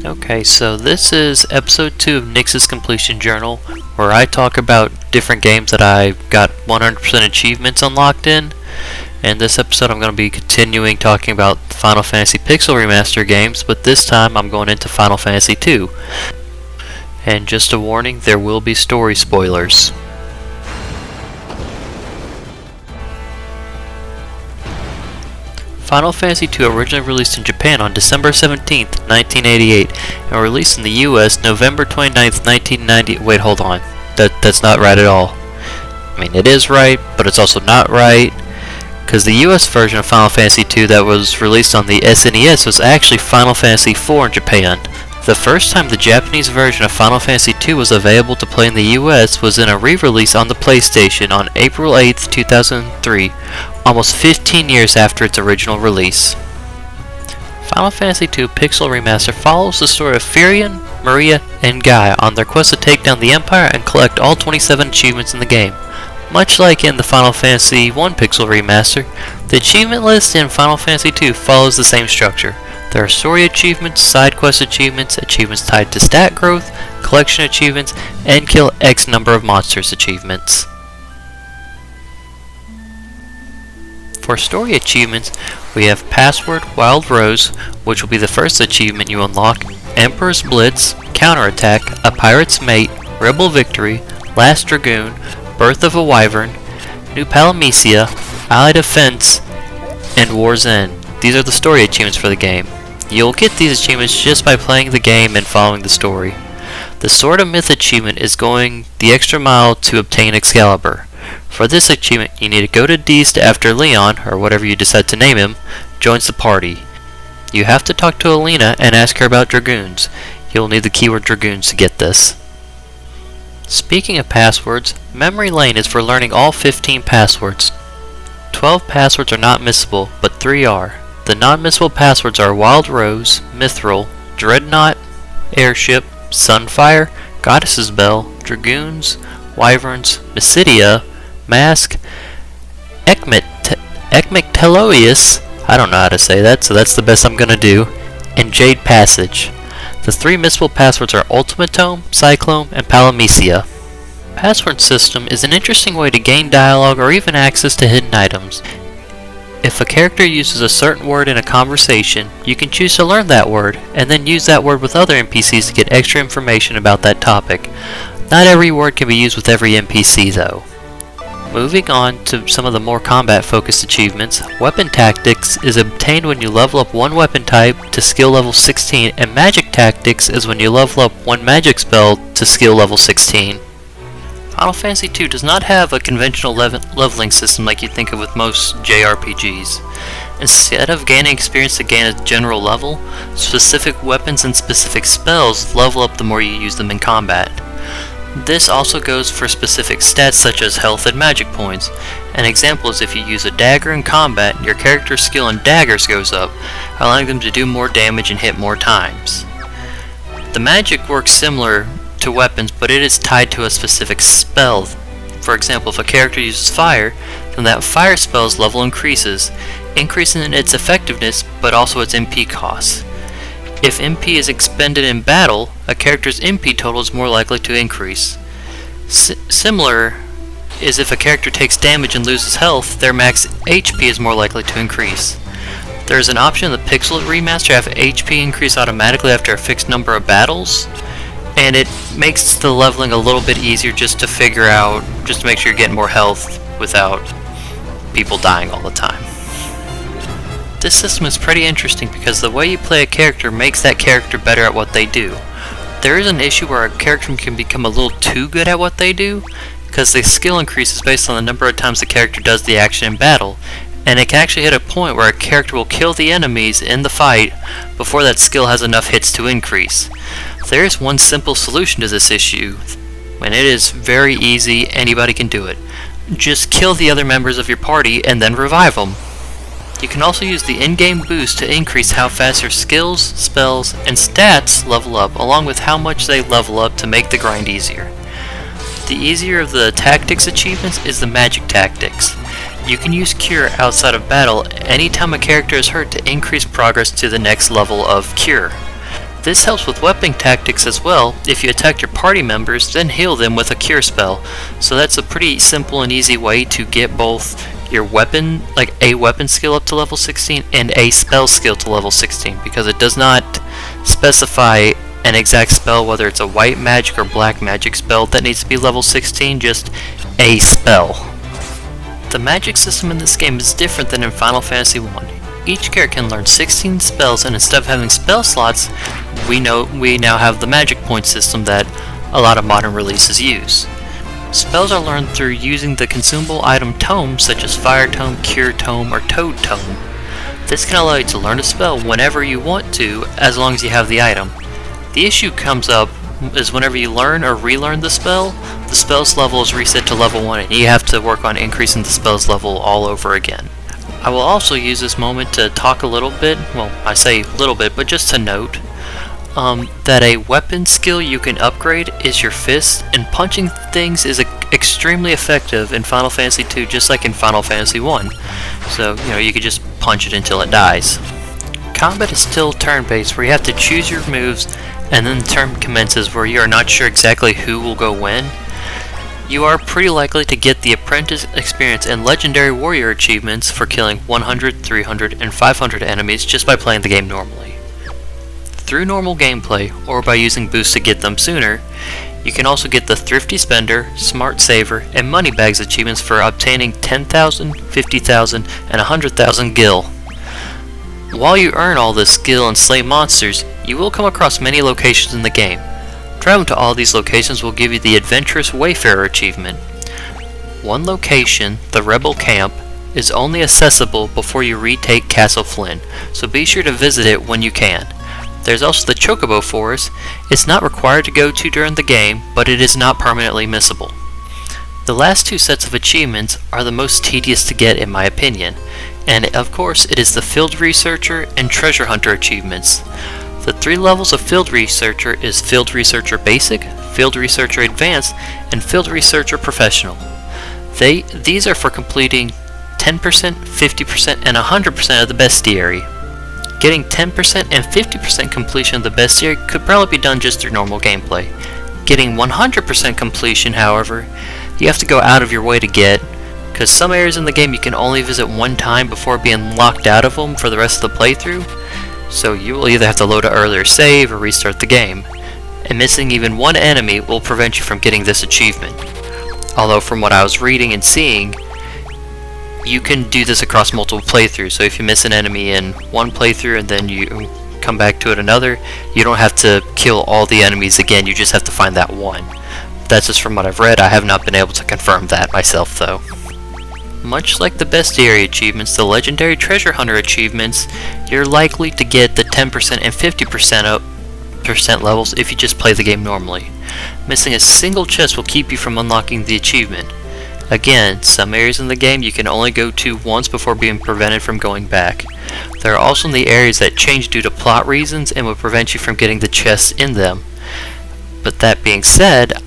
Okay, so this is episode 2 of Nix's Completion Journal, where I talk about different games that I got 100% achievements unlocked in. And this episode I'm going to be continuing talking about Final Fantasy Pixel Remaster games, but this time I'm going into Final Fantasy 2. And just a warning, there will be story spoilers. Final Fantasy II originally released in Japan on December 17, 1988, and released in the US November 29, 1990. Wait, hold on. That's not right at all. I mean, it is right, but it's also not right, because the US version of Final Fantasy II that was released on the SNES was actually Final Fantasy IV in Japan. The first time the Japanese version of Final Fantasy II was available to play in the US was in a re-release on the PlayStation on April 8, 2003, almost 15 years after its original release. Final Fantasy II Pixel Remaster follows the story of Firion, Maria, and Guy on their quest to take down the Empire and collect all 27 achievements in the game. Much like in the Final Fantasy I Pixel Remaster, the achievement list in Final Fantasy II follows the same structure. There are story achievements, side quest achievements, achievements tied to stat growth, collection achievements, and kill X number of monsters achievements. For story achievements, we have Password Wild Rose, which will be the first achievement you unlock, Emperor's Blitz, Counterattack, A Pirate's Mate, Rebel Victory, Last Dragoon, Birth of a Wyvern, New Palamecia, Allied Defense, and War's End. These are the story achievements for the game. You'll get these achievements just by playing the game and following the story. The Sword of Myth achievement is going the extra mile to obtain Excalibur. For this achievement, you need to go to Deist after Leon, or whatever you decide to name him, joins the party. You have to talk to Alina and ask her about Dragoons. You'll need the keyword Dragoons to get this. Speaking of passwords, Memory Lane is for learning all 15 passwords. 12 passwords are not missable, but 3 are. The non-missable passwords are Wild Rose, Mithril, Dreadnought, Airship, Sunfire, Goddess's Bell, Dragoons, Wyverns, Mysidia, Mask, Ekmekteloius, I don't know how to say that, so that's the best I'm gonna do, and Jade Passage. The 3 missable passwords are Ultimate Tome, Cyclone, and Palamecia. Password system is an interesting way to gain dialogue or even access to hidden items. If a character uses a certain word in a conversation, you can choose to learn that word, and then use that word with other NPCs to get extra information about that topic. Not every word can be used with every NPC though. Moving on to some of the more combat-focused achievements, Weapon Tactics is obtained when you level up one weapon type to skill level 16, and Magic Tactics is when you level up one magic spell to skill level 16. Final Fantasy II does not have a conventional leveling system like you'd think of with most JRPGs. Instead of gaining experience to gain a general level, specific weapons and specific spells level up the more you use them in combat. This also goes for specific stats such as health and magic points. An example is if you use a dagger in combat, your character's skill in daggers goes up, allowing them to do more damage and hit more times. The magic works similar to weapons, but it is tied to a specific spell. For example, if a character uses fire, then that fire spell's level increases, increasing its effectiveness but also its MP costs. If MP is expended in battle, a character's MP total is more likely to increase. Similar is if a character takes damage and loses health, their max HP is more likely to increase. There is an option in the Pixel Remaster to have HP increase automatically after a fixed number of battles, and it makes the leveling a little bit easier just to make sure you're getting more health without people dying all the time. This system is pretty interesting because the way you play a character makes that character better at what they do. There is an issue where a character can become a little too good at what they do, because the skill increases based on the number of times the character does the action in battle, and it can actually hit a point where a character will kill the enemies in the fight before that skill has enough hits to increase. There is one simple solution to this issue, and it is very easy, anybody can do it. Just kill the other members of your party and then revive them. You can also use the in-game boost to increase how fast your skills, spells, and stats level up, along with how much they level up to make the grind easier. The easier of the tactics achievements is the Magic Tactics. You can use Cure outside of battle anytime a character is hurt to increase progress to the next level of Cure. This helps with weapon tactics as well. If you attack your party members, then heal them with a cure spell. So that's a pretty simple and easy way to get both your weapon, like a weapon skill up to level 16 and a spell skill to level 16, because it does not specify an exact spell, whether it's a white magic or black magic spell that needs to be level 16, just a spell. The magic system in this game is different than in Final Fantasy 1. Each character can learn 16 spells, and instead of having spell slots, we now have the magic point system that a lot of modern releases use. Spells are learned through using the consumable item tomes such as Fire Tome, Cure Tome, or Toad Tome. This can allow you to learn a spell whenever you want to, as long as you have the item. The issue comes up is whenever you learn or relearn the spell's level is reset to level 1, and you have to work on increasing the spell's level all over again. I will also use this moment to talk a little bit, well, I say little bit, but just to note that a weapon skill you can upgrade is your fist, and punching things is extremely effective in Final Fantasy 2, just like in Final Fantasy 1. So, you could just punch it until it dies. Combat is still turn-based, where you have to choose your moves, and then the turn commences where you are not sure exactly who will go when. You are pretty likely to get the Apprentice experience and Legendary Warrior achievements for killing 100, 300, and 500 enemies just by playing the game normally. Through normal gameplay, or by using boosts to get them sooner, you can also get the Thrifty Spender, Smart Saver, and Moneybags achievements for obtaining 10,000, 50,000, and 100,000 gil. While you earn all this skill and slay monsters, you will come across many locations in the game. Traveling to all these locations will give you the Adventurous Wayfarer achievement. One location, the Rebel Camp, is only accessible before you retake Castle Flynn, so be sure to visit it when you can. There's also the Chocobo Forest. It's not required to go to during the game, but it is not permanently missable. The last two sets of achievements are the most tedious to get in my opinion, and of course it is the Field Researcher and Treasure Hunter achievements. The 3 levels of Field Researcher is Field Researcher Basic, Field Researcher Advanced, and Field Researcher Professional. These are for completing 10%, 50%, and 100% of the bestiary. Getting 10% and 50% completion of the bestiary could probably be done just through normal gameplay. Getting 100% completion, however, you have to go out of your way to get, because some areas in the game you can only visit one time before being locked out of them for the rest of the playthrough, so you will either have to load an earlier save or restart the game, and missing even one enemy will prevent you from getting this achievement. Although from what I was reading and seeing, you can do this across multiple playthroughs, so if you miss an enemy in one playthrough and then you come back to it another, you don't have to kill all the enemies again, you just have to find that one. That's just from what I've read. I have not been able to confirm that myself though. Much like the bestiary achievements, the Legendary Treasure Hunter achievements, you're likely to get the 10% and 50% levels if you just play the game normally. Missing a single chest will keep you from unlocking the achievement. Again, some areas in the game you can only go to once before being prevented from going back. There are also the areas that change due to plot reasons and will prevent you from getting the chests in them. But that being said,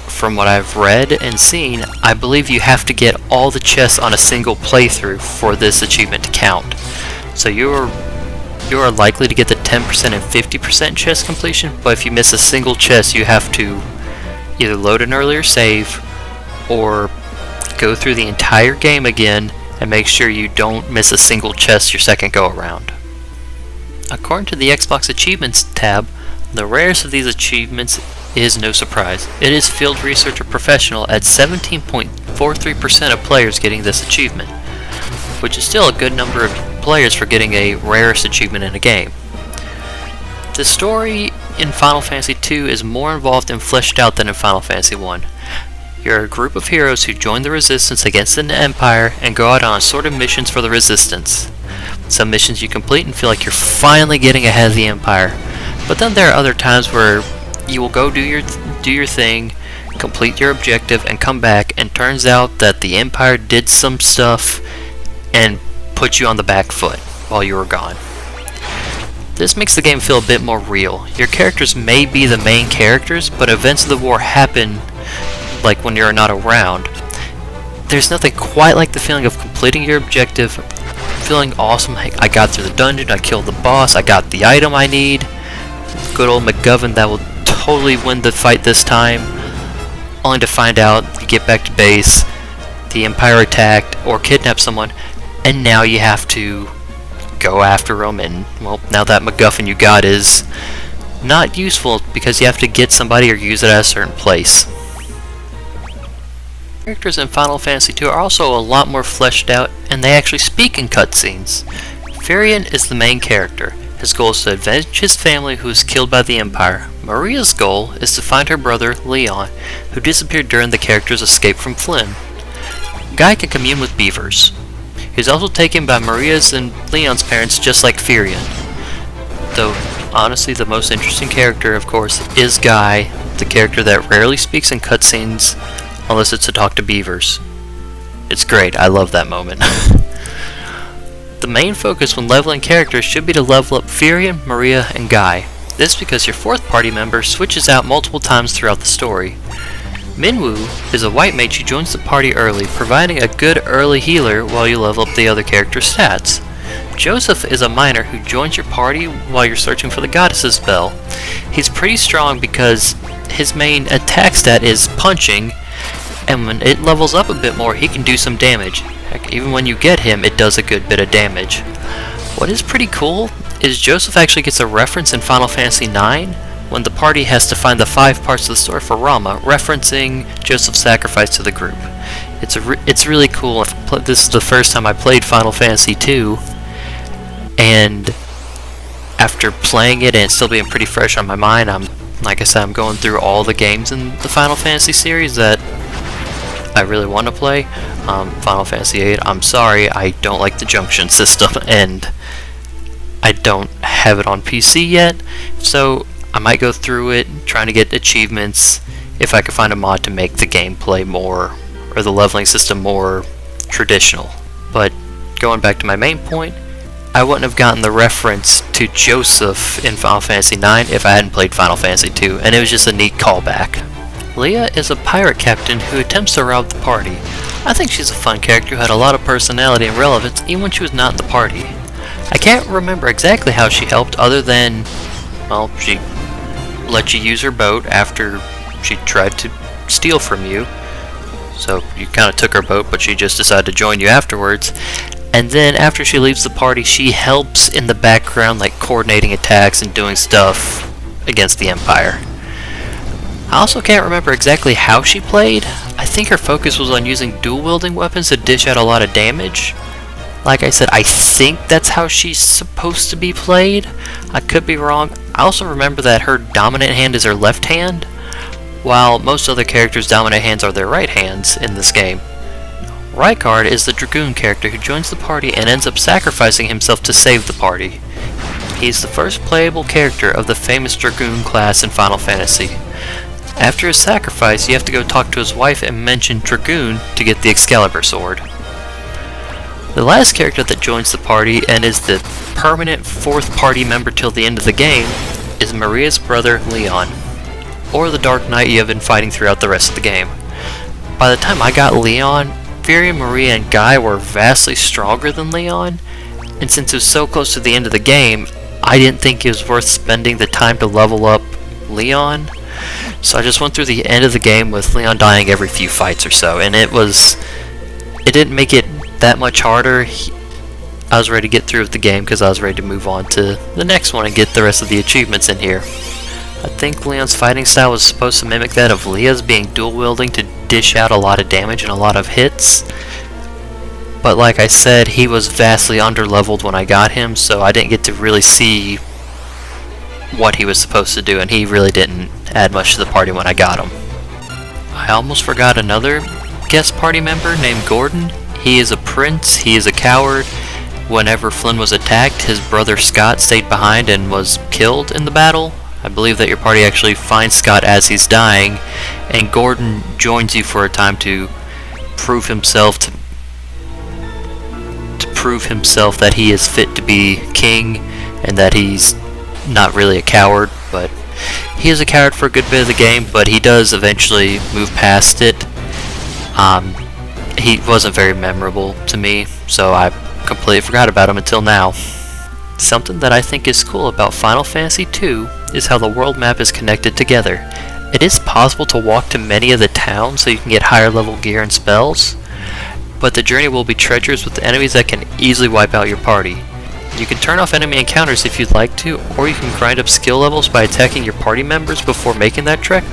from what I've read and seen, I believe you have to get all the chests on a single playthrough for this achievement to count. So you are likely to get the 10% and 50% chest completion, but if you miss a single chest you have to either load an earlier save or go through the entire game again and make sure you don't miss a single chest your second go around. According to the Xbox Achievements tab, the rarest of these achievements is no surprise. It is Field Researcher Professional at 17.43% of players getting this achievement, which is still a good number of players for getting a rarest achievement in a game. The story in Final Fantasy II is more involved and fleshed out than in Final Fantasy I. You're a group of heroes who join the Resistance against the Empire and go out on assorted missions for the Resistance. Some missions you complete and feel like you're finally getting ahead of the Empire, but then there are other times where you will go do your thing, complete your objective, and come back, and turns out that the Empire did some stuff and put you on the back foot while you were gone. This makes the game feel a bit more real. Your characters may be the main characters, but events of the war happen like when you're not around. There's nothing quite like the feeling of completing your objective, feeling awesome. Hey, I got through the dungeon, I killed the boss, I got the item I need. good old MacGuffin that will totally win the fight this time, only to find out you get back to base, the Empire attacked or kidnapped someone, and now you have to go after them, and well, now that MacGuffin you got is not useful because you have to get somebody or use it at a certain place. Characters in Final Fantasy II are also a lot more fleshed out, and they actually speak in cutscenes. Firion is the main character. His goal is to avenge his family who was killed by the Empire. Maria's goal is to find her brother, Leon, who disappeared during the character's escape from Flynn. Guy can commune with beavers. He's also taken by Maria's and Leon's parents just like Firion. Though, honestly, the most interesting character, of course, is Guy, the character that rarely speaks in cutscenes unless it's to talk to beavers. It's great, I love that moment. The main focus when leveling characters should be to level up Firion, Maria, and Guy. This because your fourth party member switches out multiple times throughout the story. Minwu is a white mage who joins the party early, providing a good early healer while you level up the other character's stats. Joseph is a miner who joins your party while you're searching for the goddess's bell. He's pretty strong because his main attack stat is punching, and when it levels up a bit more, he can do some damage. Heck, even when you get him, it does a good bit of damage. What is pretty cool is Joseph actually gets a reference in Final Fantasy IX when the party has to find the 5 parts of the story for Rama, referencing Joseph's sacrifice to the group. It's really cool. This is the first time I played Final Fantasy II, and after playing it and still being pretty fresh on my mind, like I said, I'm going through all the games in the Final Fantasy series that I really want to play. Final Fantasy VIII, I'm sorry, I don't like the junction system, and I don't have it on PC yet, so I might go through it, trying to get achievements, if I could find a mod to make the gameplay more, or the leveling system more traditional. But going back to my main point, I wouldn't have gotten the reference to Joseph in Final Fantasy IX if I hadn't played Final Fantasy II, and it was just a neat callback. Leah is a pirate captain who attempts to rob the party. I think she's a fun character who had a lot of personality and relevance even when she was not in the party. I can't remember exactly how she helped other than, well, she let you use her boat after she tried to steal from you. So you kind of took her boat, but she just decided to join you afterwards. And then after she leaves the party, she helps in the background, like coordinating attacks and doing stuff against the Empire. I also can't remember exactly how she played. I think her focus was on using dual-wielding weapons to dish out a lot of damage. Like I said, I think that's how she's supposed to be played. I could be wrong. I also remember that her dominant hand is her left hand, while most other characters' dominant hands are their right hands in this game. Rykard is the Dragoon character who joins the party and ends up sacrificing himself to save the party. He's the first playable character of the famous Dragoon class in Final Fantasy. After his sacrifice, you have to go talk to his wife and mention Dragoon to get the Excalibur sword. The last character that joins the party and is the permanent fourth party member till the end of the game is Maria's brother Leon, or the Dark Knight you have been fighting throughout the rest of the game. By the time I got Leon, Firion, Maria, and Guy were vastly stronger than Leon, and since it was so close to the end of the game, I didn't think it was worth spending the time to level up Leon. So I just went through the end of the game with Leon dying every few fights or so, and it didn't make it that much harder. I was ready to get through with the game because I was ready to move on to the next one and get the rest of the achievements in here. I think Leon's fighting style was supposed to mimic that of Leah's, being dual-wielding to dish out a lot of damage and a lot of hits. But like I said, he was vastly under-leveled when I got him, so I didn't get to really see what he was supposed to do, and he really didn't add much to the party when I got him. I almost forgot another guest party member named Gordon. He is a prince, he is a coward. Whenever Flynn was attacked, his brother Scott stayed behind and was killed in the battle. I believe that your party actually finds Scott as he's dying, and Gordon joins you for a time to prove himself that he is fit to be king, and that he's not really a coward, but he is a coward for a good bit of the game, but he does eventually move past it. He wasn't very memorable to me, so I completely forgot about him until now. Something that I think is cool about Final Fantasy II is how the world map is connected together. It is possible to walk to many of the towns so you can get higher level gear and spells, but the journey will be treacherous with enemies that can easily wipe out your party. You can turn off enemy encounters if you'd like to, or you can grind up skill levels by attacking your party members before making that trek,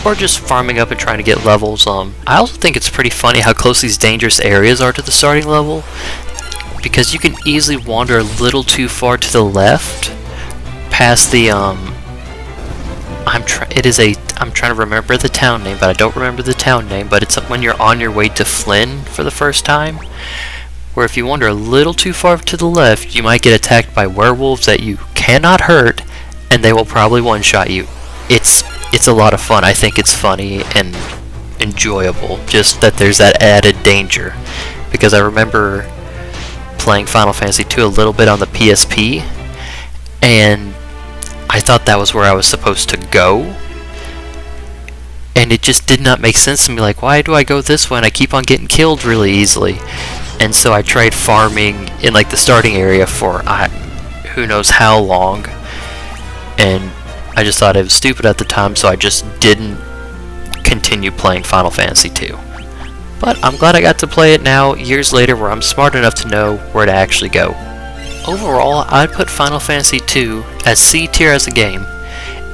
or just farming up and trying to get levels. I also think it's pretty funny how close these dangerous areas are to the starting level, because you can easily wander a little too far to the left past the I'm trying to remember the town name, but I don't remember the town name, but it's when you're on your way to Flynn for the first time, where if you wander a little too far to the left, you might get attacked by werewolves that you cannot hurt, and they will probably one-shot you. It's a lot of fun. I think it's funny and enjoyable, just that there's that added danger, because I remember playing Final Fantasy II a little bit on the PSP, and I thought that was where I was supposed to go, and it just did not make sense to me. Like, why do I go this way and I keep on getting killed really easily? And so I tried farming in like the starting area for who knows how long, and I just thought it was stupid at the time, so I just didn't continue playing Final Fantasy II. But I'm glad I got to play it now, years later, where I'm smart enough to know where to actually go. Overall, I'd put Final Fantasy II as C tier as a game.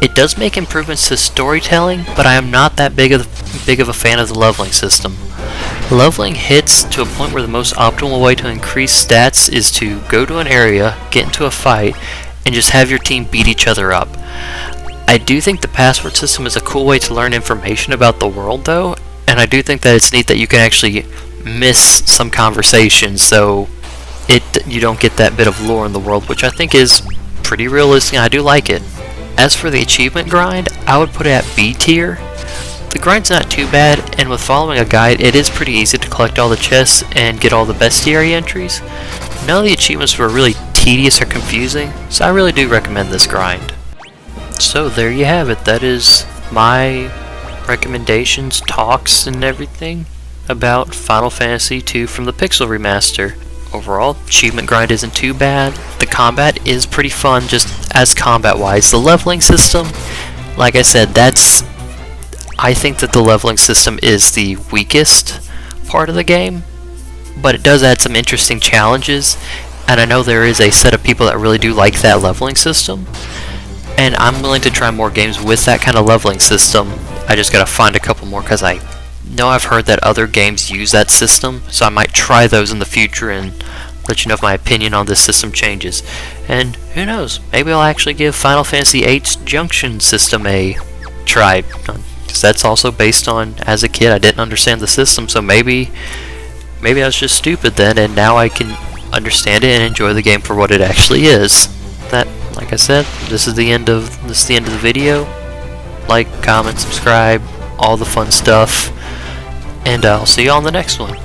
It does make improvements to storytelling, but I am not that big of a fan of the leveling system. Leveling hits to a point where the most optimal way to increase stats is to go to an area, get into a fight, and just have your team beat each other up. I do think the password system is a cool way to learn information about the world though, and I do think that it's neat that you can actually miss some conversations, so you don't get that bit of lore in the world, which I think is pretty realistic, and I do like it. As for the achievement grind, I would put it at B tier. The grind's not too bad, and with following a guide, it is pretty easy to collect all the chests and get all the bestiary entries. None of the achievements were really tedious or confusing, so I really do recommend this grind. So there you have it. That is my recommendations, talks, and everything about Final Fantasy II from the Pixel Remaster. Overall, achievement grind isn't too bad. The combat is pretty fun, just as combat-wise. The leveling system, like I said, I think that the leveling system is the weakest part of the game, but it does add some interesting challenges, and I know there is a set of people that really do like that leveling system, and I'm willing to try more games with that kind of leveling system. I just gotta find a couple more, because I know I've heard that other games use that system, so I might try those in the future and let you know if my opinion on this system changes. And who knows, maybe I'll actually give Final Fantasy VIII's junction system a try, because that's also based on, as a kid I didn't understand the system, so maybe I was just stupid then, and now I can understand it and enjoy the game for what it actually is. That, like I said, this is the end of the video. Like, comment, subscribe, all the fun stuff, and I'll see you on the next one.